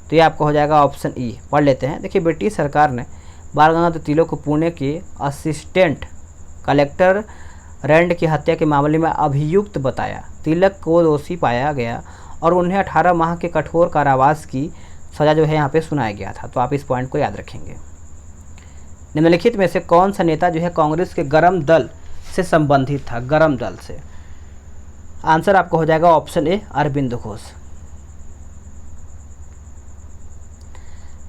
तो ये आपका हो जाएगा ऑप्शन ई। पढ़ लेते हैं। देखिए, ब्रिटिश सरकार ने बाल गंगाधर तिलक को पुणे के असिस्टेंट कलेक्टर रैंड की हत्या के मामले में अभियुक्त बताया। तिलक को दोषी पाया गया और उन्हें 18 माह के कठोर कारावास की सज़ा जो है यहाँ पे सुनाया गया था। तो आप इस पॉइंट को याद रखेंगे। निम्नलिखित में से कौन सा नेता जो है कांग्रेस के गरम दल से संबंधित था? गरम दल से आंसर आपको हो जाएगा option A, Arvind Ghosh.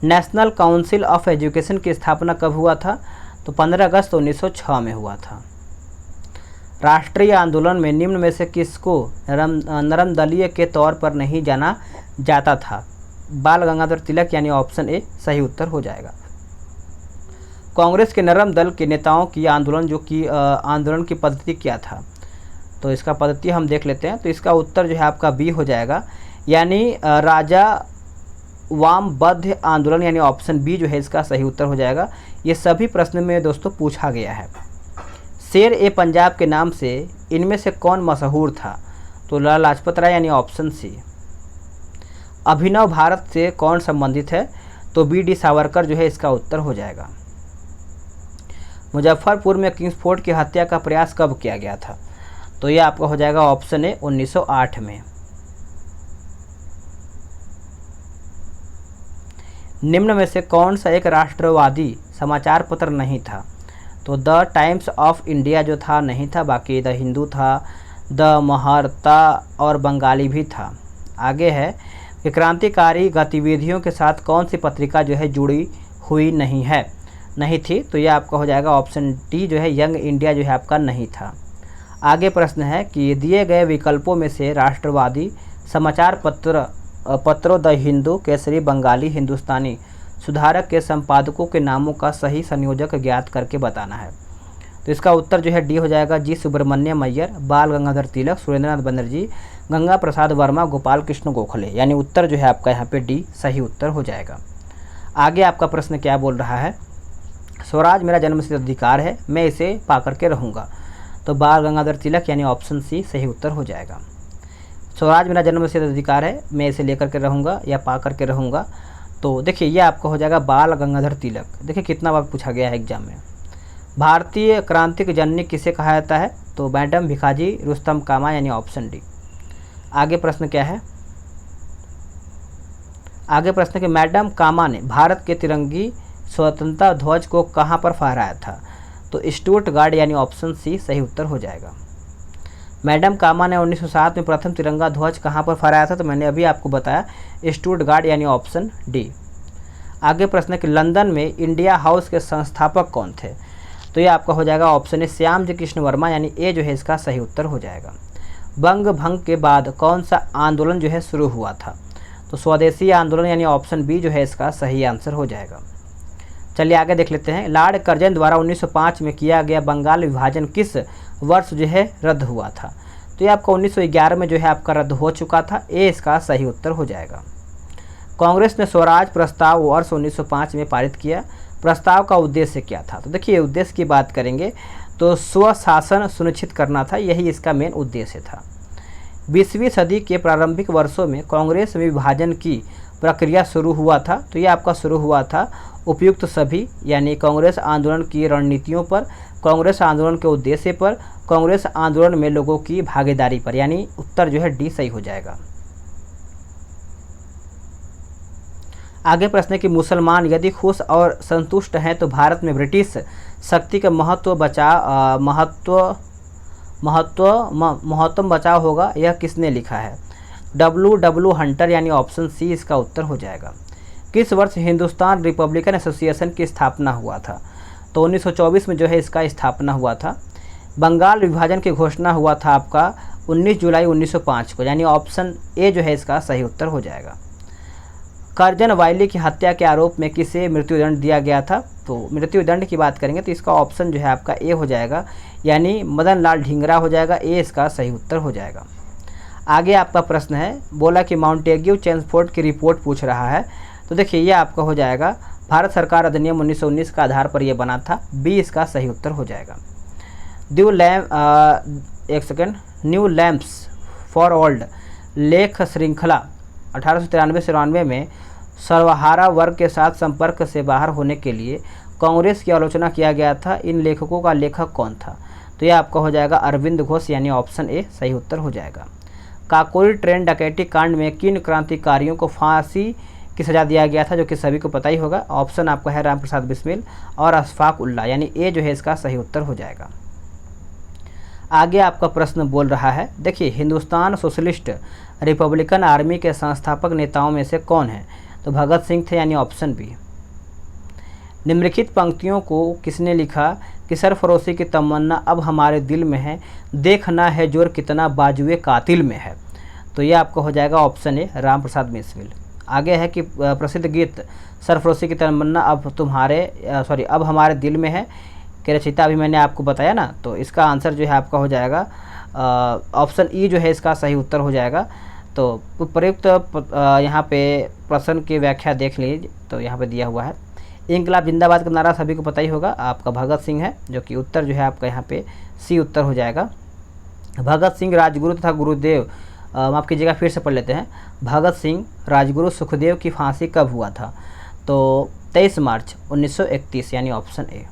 National Council of Education की स्थापना कब हुआ था? तो 15 अगस्त 1906 में हुआ था। राष्ट्रीय आंदोलन में निम्न में से किसको नरम दलीय के तौर पर नहीं जाना जाता था? बाल गंगाधर तिलक, यानी ऑप्शन ए सही उत्तर हो जाएगा। कांग्रेस के नरम दल के नेताओं की आंदोलन की पद्धति क्या था? तो इसका पद्धति हम देख लेते हैं। तो इसका उत्तर जो है आपका बी हो जाएगा, यानी राजा वामबद्ध आंदोलन, यानी ऑप्शन बी जो है इसका सही उत्तर हो जाएगा। ये सभी प्रश्न में दोस्तों पूछा गया है। शेर ए पंजाब के नाम से इनमें से कौन मशहूर था? तो लाला लाजपत राय, यानी ऑप्शन सी। अभिनव भारत से कौन संबंधित है? तो बी डी सावरकर जो है इसका उत्तर हो जाएगा। मुजफ्फरपुर में किंग्स फोर्ट की हत्या का प्रयास कब किया गया था? तो ये आपका हो जाएगा ऑप्शन ए, 1908 में। निम्न में से कौन सा एक राष्ट्रवादी समाचार पत्र नहीं था? तो द टाइम्स ऑफ इंडिया जो था नहीं था, बाकी द हिंदू था, द महारता और बंगाली भी था। आगे है कि क्रांतिकारी गतिविधियों के साथ कौन सी पत्रिका जो है जुड़ी हुई नहीं थी? तो ये आपका हो जाएगा ऑप्शन डी जो है, यंग इंडिया जो है आपका नहीं था। आगे प्रश्न है कि दिए गए विकल्पों में से राष्ट्रवादी समाचार पत्रों द हिंदू, केसरी, बंगाली, हिंदुस्तानी सुधारक के संपादकों के नामों का सही संयोजक ज्ञात करके बताना है। तो इसका उत्तर जो है डी हो जाएगा, जी सुब्रमण्यम अय्यर, बाल गंगाधर तिलक, सुरेंद्रनाथ बनर्जी, गंगा प्रसाद वर्मा, गोपाल कृष्ण गोखले, यानी उत्तर जो है आपका यहाँ पे डी सही उत्तर हो जाएगा। आगे आपका प्रश्न क्या बोल रहा है? स्वराज मेरा जन्मसिद्ध अधिकार है, मैं इसे पा करके रहूँगा। तो बाल गंगाधर तिलक, यानी ऑप्शन सी सही उत्तर हो जाएगा। स्वराज मेरा जन्मसिद्ध अधिकार है, मैं इसे लेकर के रहूँगा या पा करके रहूँगा। तो देखिए ये आपका हो जाएगा बाल गंगाधर तिलक। देखिए कितना बार पूछा गया है एग्जाम में। भारतीय क्रांति की जननी किसे कहा जाता है? तो मैडम भिखाजी रुस्तम कामा, यानी ऑप्शन डी। आगे प्रश्न क्या है? आगे प्रश्न कि मैडम कामा ने भारत के तिरंगी स्वतंत्रता ध्वज को कहाँ पर फहराया था? तो स्टुटगार्ट, यानी ऑप्शन सी सही उत्तर हो जाएगा। मैडम कामा ने 1907 में प्रथम तिरंगा ध्वज कहाँ पर फहराया था? तो मैंने अभी आपको बताया, स्टुटगार्ट, यानी ऑप्शन डी। आगे प्रश्न है कि लंदन में इंडिया हाउस के संस्थापक कौन थे? तो ये आपका हो जाएगा ऑप्शन ए, श्याम जी कृष्ण वर्मा, यानी ए जो है इसका सही उत्तर हो जाएगा। बंग भंग के बाद कौन सा आंदोलन जो है शुरू हुआ था? तो स्वदेशी आंदोलन, यानी ऑप्शन बी जो है इसका सही आंसर हो जाएगा। चलिए आगे देख लेते हैं। लॉर्ड कर्जन द्वारा 1905 में किया गया बंगाल विभाजन किस वर्ष जो है रद्द हुआ था? तो ये आपका 1911 में जो है आपका रद्द हो चुका था। ए इसका सही उत्तर हो जाएगा। कांग्रेस ने स्वराज प्रस्ताव वर्ष 1905 में पारित किया। प्रस्ताव का उद्देश्य क्या था? तो देखिए उद्देश्य की बात करेंगे तो स्वशासन सुनिश्चित करना था, यही इसका मेन उद्देश्य था। 20वीं सदी के प्रारंभिक वर्षों में कांग्रेस में विभाजन की प्रक्रिया शुरू हुआ था। तो ये आपका शुरू हुआ था उपयुक्त सभी यानी कांग्रेस आंदोलन की रणनीतियों पर, कांग्रेस आंदोलन के उद्देश्य पर, कांग्रेस आंदोलन में लोगों की भागीदारी पर, यानी उत्तर जो है डी सही हो जाएगा। आगे प्रश्न है कि मुसलमान यदि खुश और संतुष्ट हैं तो भारत में ब्रिटिश शक्ति का महत्तम बचाव होगा, यह किसने लिखा है? W हंटर यानी ऑप्शन सी इसका उत्तर हो जाएगा। किस वर्ष हिंदुस्तान रिपब्लिकन एसोसिएशन की स्थापना हुआ था? तो 1924 में जो है इसका स्थापना हुआ था। बंगाल विभाजन की घोषणा हुआ था आपका 19 जुलाई 1905 को, यानी ऑप्शन ए जो है इसका सही उत्तर हो जाएगा। कर्जन वाइली की हत्या के आरोप में किसे मृत्युदंड दिया गया था? तो मृत्युदंड की बात करेंगे तो इसका ऑप्शन जो है आपका ए हो जाएगा, यानी मदन लाल ढींगरा हो जाएगा। ए इसका सही उत्तर हो जाएगा। आगे आपका प्रश्न है, बोला कि माउंटेग्यू चेम्सफोर्ड की रिपोर्ट पूछ रहा है। तो देखिए ये आपका हो जाएगा भारत सरकार अधिनियम 1919 का आधार पर यह बना था। बी इसका सही उत्तर हो जाएगा। न्यू लैम्प्स फॉर ओल्ड लेख श्रृंखला 1893-94 में सर्वहारा वर्ग के साथ संपर्क से बाहर होने के लिए कांग्रेस की आलोचना किया गया था। इन लेखकों का लेखक कौन था? तो यह आपका हो जाएगा अरविंद घोष, यानी ऑप्शन ए सही उत्तर हो जाएगा। काकोरी ट्रेन डकैती कांड में किन क्रांतिकारियों को फांसी की सजा दिया गया था, जो कि सभी को पता ही होगा? ऑप्शन आपका है राम प्रसाद बिस्मिल और अशफाक उल्लाह, यानी ए जो है इसका सही उत्तर हो जाएगा। आगे आपका प्रश्न बोल रहा है, देखिए हिंदुस्तान सोशलिस्ट रिपब्लिकन आर्मी के संस्थापक नेताओं में से कौन है? तो भगत सिंह थे, यानी ऑप्शन बी। निम्नलिखित पंक्तियों को किसने लिखा कि सरफरोशी की तमन्ना अब हमारे दिल में है, देखना है जोर कितना बाजुए कातिल में है? तो ये आपका हो जाएगा ऑप्शन ए राम प्रसाद बिस्मिल। आगे है कि प्रसिद्ध गीत सरफरोशी की तमन्ना अब हमारे दिल में है के रचयिता अभी मैंने आपको बताया ना, तो इसका आंसर जो है आपका हो जाएगा ऑप्शन ई जो है इसका सही उत्तर हो जाएगा। तो प्रयुक्त यहाँ पे प्रश्न की व्याख्या देख लीजिए, तो यहाँ पे दिया हुआ है इंकलाब जिंदाबाद का नारा सभी को पता ही होगा, आपका भगत सिंह है, जो कि उत्तर जो है आपका यहाँ पे सी उत्तर हो जाएगा। भगत सिंह राजगुरु तथा गुरुदेव, माफ़ कीजिएगा फिर से पढ़ लेते हैं। भगत सिंह राजगुरु सुखदेव की फांसी कब हुआ था? तो 23 मार्च 1931, यानी ऑप्शन ए।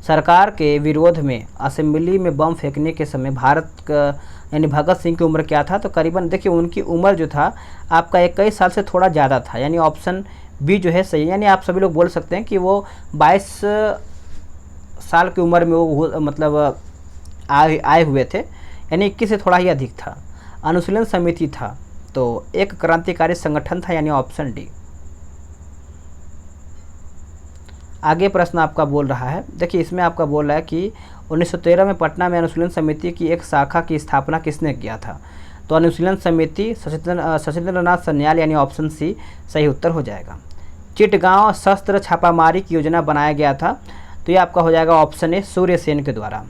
सरकार के विरोध में असेंबली में बम फेंकने के समय भारत का यानी भगत सिंह की उम्र क्या था? तो करीबन देखिए उनकी उम्र जो था आपका 21 साल से थोड़ा ज़्यादा था, यानी ऑप्शन बी जो है सही। यानी आप सभी लोग बोल सकते हैं कि वो 22 साल की उम्र में वो मतलब आए हुए थे, यानी 21 से थोड़ा ही अधिक था। अनुशीलन समिति था तो एक क्रांतिकारी संगठन था, यानी ऑप्शन डी। आगे प्रश्न आपका बोल रहा है, देखिए इसमें आपका बोल रहा है कि 1913 में पटना में अनुशीलन समिति की एक शाखा की स्थापना किसने किया था? तो अनुशीलन समिति सचिंद्रनाथ सन्याल, यानी ऑप्शन सी सही उत्तर हो जाएगा। चिटगांव शस्त्र छापामारी की योजना बनाया गया था, तो ये आपका हो जाएगा ऑप्शन ए सूर्यसेन के द्वारा।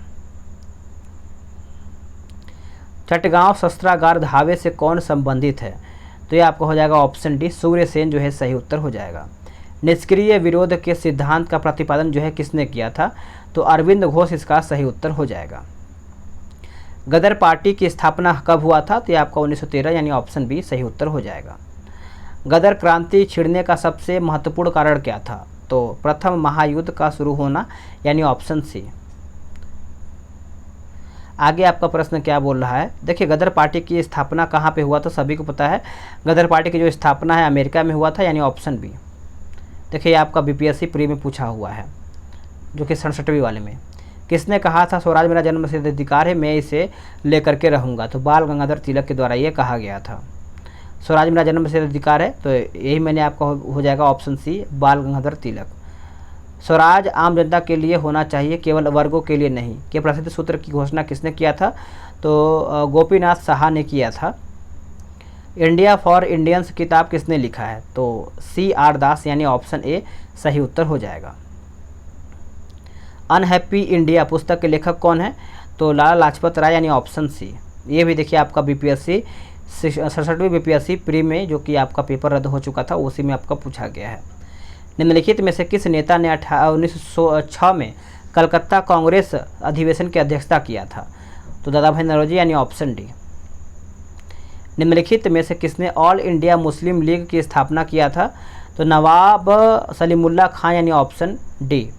चटगांव शस्त्रागार धावे से कौन संबंधित है? तो ये आपका हो जाएगा ऑप्शन डी सूर्यसेन जो है सही उत्तर हो जाएगा। निष्क्रिय विरोध के सिद्धांत का प्रतिपादन जो है किसने किया था? तो अरविंद घोष इसका सही उत्तर हो जाएगा। गदर पार्टी की स्थापना कब हुआ था? तो ये आपका 1913, यानी ऑप्शन बी सही उत्तर हो जाएगा। गदर क्रांति छिड़ने का सबसे महत्वपूर्ण कारण क्या था? तो प्रथम महायुद्ध का शुरू होना, यानी ऑप्शन सी। आगे आपका प्रश्न क्या बोल रहा है, देखिए गदर पार्टी की स्थापना कहाँ पे हुआ? तो सभी को पता है गदर पार्टी की जो स्थापना है अमेरिका में हुआ था, यानी ऑप्शन बी। देखिए आपका बीपीएससी प्री में पूछा हुआ है, जो कि 67वीं वाले में। किसने कहा था स्वराज मेरा जन्मसिद्ध अधिकार है, मैं इसे लेकर के रहूँगा? तो बाल गंगाधर तिलक के द्वारा ये कहा गया था। स्वराज मेरा जन्मसिद्ध अधिकार है, तो यही मैंने आपका हो जाएगा ऑप्शन सी बाल गंगाधर तिलक। स्वराज आम जनता के लिए होना चाहिए, केवल वर्गों के लिए नहीं, के प्रसिद्ध सूत्र की घोषणा किसने किया था? तो गोपीनाथ साहा ने किया था। इंडिया फॉर इंडियंस किताब किसने लिखा है? तो C.R. दास, यानी ऑप्शन ए सही उत्तर हो जाएगा। अनहैप्पी इंडिया पुस्तक के लेखक कौन है? तो लाला लाजपत राय यानी ऑप्शन सी। ये भी देखिए आपका बीपीएससी 67वीं बीपीएससी प्री में जो कि आपका पेपर रद्द हो चुका था उसी में आपका पूछा गया है। निम्नलिखित में से किस नेता ने 1906 में कलकत्ता कांग्रेस अधिवेशन की अध्यक्षता किया था? तो दादा भाई नौरोजी यानी ऑप्शन डी। निम्नलिखित में से किसने ऑल इंडिया मुस्लिम लीग की स्थापना किया था? तो नवाब सलीमुल्लाह खान यानी ऑप्शन डी।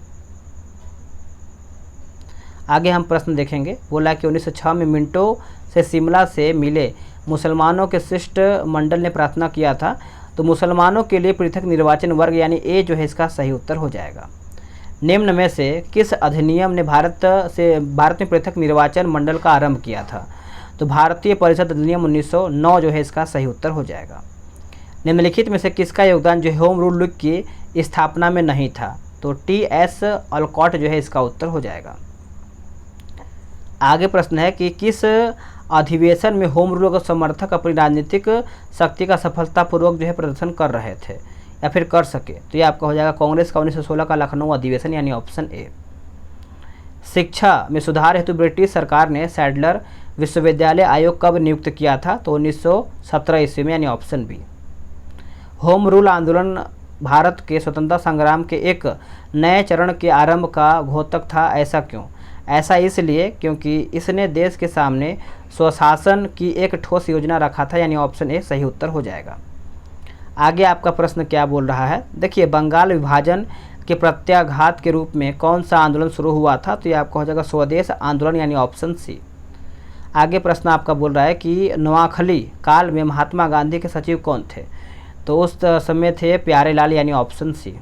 आगे हम प्रश्न देखेंगे। बोला कि 1906 में मिंटो से शिमला से मिले मुसलमानों के शिष्ट मंडल ने प्रार्थना किया था। तो मुसलमानों के लिए पृथक निर्वाचन वर्ग यानी ए जो है इसका सही उत्तर हो जाएगा। निम्न में से किस अधिनियम ने भारत में पृथक निर्वाचन मंडल का आरंभ किया था? तो भारतीय परिषद अधिनियम 1909 जो है इसका सही उत्तर हो जाएगा। निम्नलिखित में से किसका योगदान जो होम रूल लीग की स्थापना में नहीं था? तो टी.एस. ऑलकॉट जो है इसका उत्तर हो जाएगा। आगे प्रश्न है कि किस अधिवेशन में होम रूल के समर्थक अपनी राजनीतिक शक्ति का सफलतापूर्वक जो है प्रदर्शन कर रहे थे या फिर कर सके? तो ये आपका हो जाएगा कांग्रेस का 1916 का लखनऊ अधिवेशन यानी ऑप्शन ए। शिक्षा में सुधार हेतु ब्रिटिश सरकार ने सैडलर विश्वविद्यालय आयोग कब नियुक्त किया था? तो 1917 ईस्वी में यानी ऑप्शन बी। होम रूल आंदोलन भारत के स्वतंत्रता संग्राम के एक नए चरण के आरंभ का घोतक था, ऐसा क्यों? ऐसा इसलिए क्योंकि इसने देश के सामने स्वशासन की एक ठोस योजना रखा था यानी ऑप्शन ए सही उत्तर हो जाएगा। आगे आपका प्रश्न क्या बोल रहा है? देखिए, बंगाल विभाजन के प्रत्याघात के रूप में कौन सा आंदोलन शुरू हुआ था? तो ये आपका हो जाएगा स्वदेश आंदोलन यानी ऑप्शन सी। आगे प्रश्न आपका बोल रहा है कि नोआखली काल में महात्मा गांधी के सचिव कौन थे? तो उस समय थे प्यारेलाल यानी ऑप्शन सी।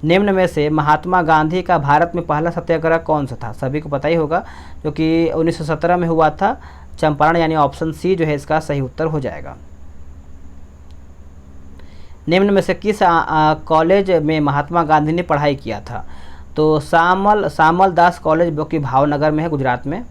निम्न में से महात्मा गांधी का भारत में पहला सत्याग्रह कौन सा था? सभी को पता ही होगा, जो कि 1917 में हुआ था, चंपारण यानी ऑप्शन सी जो है इसका सही उत्तर हो जाएगा। निम्न में से किस कॉलेज में महात्मा गांधी ने पढ़ाई किया था? तो सामल दास कॉलेज जो कि भावनगर में है, गुजरात में।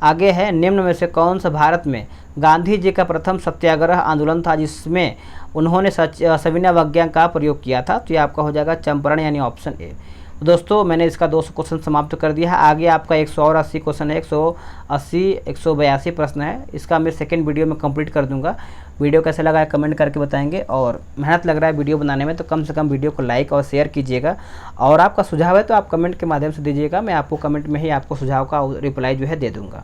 आगे है, निम्न में से कौन सा भारत में गांधी जी का प्रथम सत्याग्रह आंदोलन था जिसमें उन्होंने सविनय अवज्ञा का प्रयोग किया था? तो ये आपका हो जाएगा चंपारण यानी ऑप्शन ए। तो दोस्तों, मैंने इसका 200 क्वेश्चन समाप्त कर दिया है। आगे आपका 180 क्वेश्चन है, 182 प्रश्न है। इसका मैं सेकंड वीडियो में कंप्लीट कर दूंगा। वीडियो कैसा लगा है कमेंट करके बताएंगे, और मेहनत लग रहा है वीडियो बनाने में तो कम से कम वीडियो को लाइक और शेयर कीजिएगा। और आपका सुझाव है तो आप कमेंट के माध्यम से दीजिएगा, मैं आपको कमेंट में ही आपको सुझाव का रिप्लाई जो है दे दूँगा।